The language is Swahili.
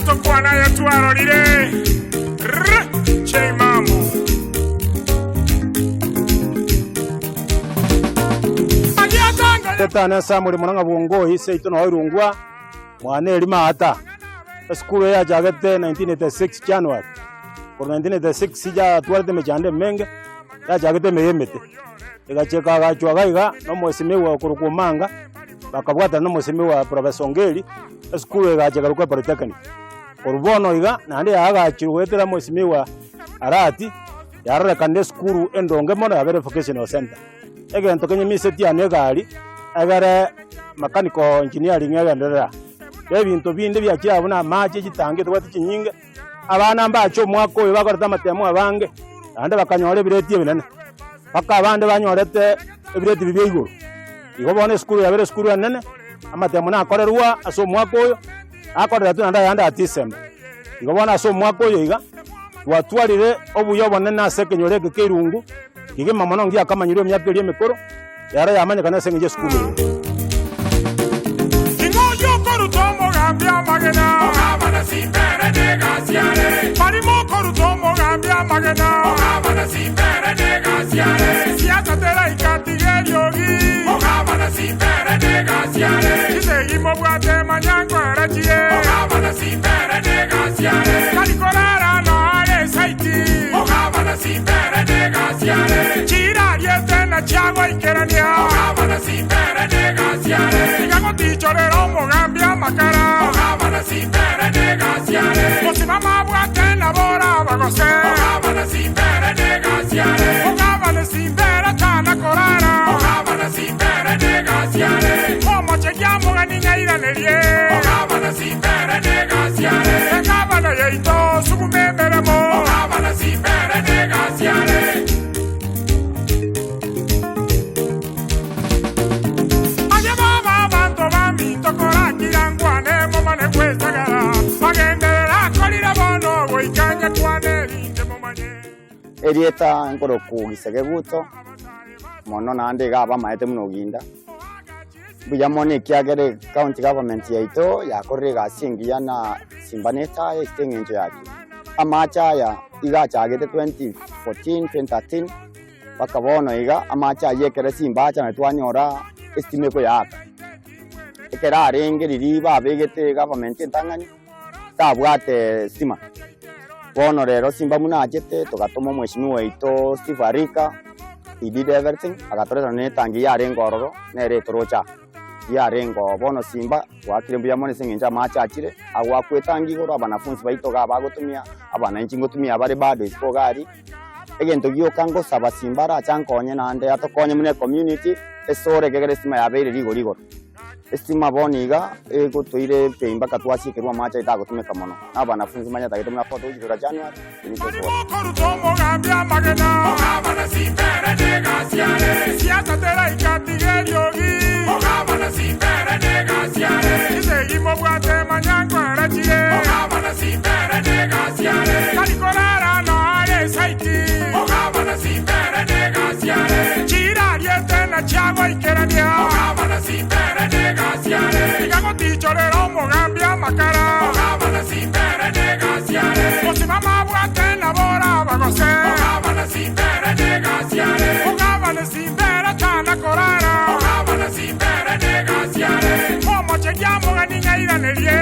tokwana yatwarorire cheimamu tetana samuri munanga bungo hise itono irungwa mwana elima ata skulu ya jagete 1986 January por 1986 sija tuarte mechande menge ya jagete meyemete igacheka gachwa gaiga no mwesimiwa kurukumanga bakabwata no mwesimiwa professor Ngeli skulu igacheka rukwa polytechnic orubono iga nande agachirwetera mwesimiwa arati yarore kande skulu endonge mono ya verification center egento kenye miseti anegali agara mechanical engineering yagendera ebintu binde byakirabona mache gitange twati kinyinge abana mbacho mwako we bakorata matemo abange ande bakanyore bireti ebinene paka abande banyorete ebireti bibiguru igo bone skulu ya bere skulu yanene amatemo na akorerwa aso mwako yo akorera tunanda yanda December igo bona aso mwako yo iga watwarire obuyobone na sekenyoreke kirungu ige mamono ngia kamanyiro myaka eri emikoro yara yamanya kana sengeje skulu ingoyo korutomo gambia magena ogabana simbere negasiare parimo korutomo gambia magena ogabana simbere negasiare siasa tela ikatigeriogi ogabana simbere negasiare kisegimo bwate manyango arachie ogabana simbere negasiare kalikorara no ale saiti ogabana simbere negasiare chira yetena chago ikerania ogabana simbere negasiare sigago tichorero mogambia makara ogabana simbere negasiare mosimama bwate na bora bagose ogabana simbere negasiare ogabana simbere tana korara ogabana simbere negasiare como chekiamo ganinga iranerie ogabana simbere negasiare ogabana yeito subumemeremo ogabana simbere negasiare Erieta nkoro kugisege guto mono nande gaba maete muno ginda buyamone kiagere county government yaito yakorre gasingia na simbaneta extengenjo yake amacha ya iga chagete 2014 2013 bakabono iga amacha yekere simbacha na twanyora estime ko yaka ekera arenge ririba begete government entangani tabwate stima bono rero simba munajete tugatomo mweshimiwa ito Steve Arika he did everything agatorera ne tangi yare ngororo nere torocha yare ngo bono simba wakire mbuya mone sengenja machachire agwakwetangi goro abanafunzi baito gaba gotumia abana incingo tumia bare bado ispogari egento giyo kango saba simbara chankonye nande atokonye mune community esore gegere sima yabere ligo estima boniga ego toire peimba katwasi kerwa macha itagotumeka mono abanafunzi manya tagitumya foto ujira January ni korutomo gambia magena ogabana simbere negasiare siasa tela ikatigeriogi ogabana simbere negasiare kisegimo bwate manyango arachie ogabana simbere negasiare kalikorara no ale saiti ogabana simbere negasiare chira yetena chago ikerania ogabana simbere negasiare sigago tichorero mogambia makara ogabana simbere negasiare mosimama bwate na bora bagose ogabana simbere negasiare ogabana simbere tana korara ogabana simbere negasiare como chekiamo ganinga iranerie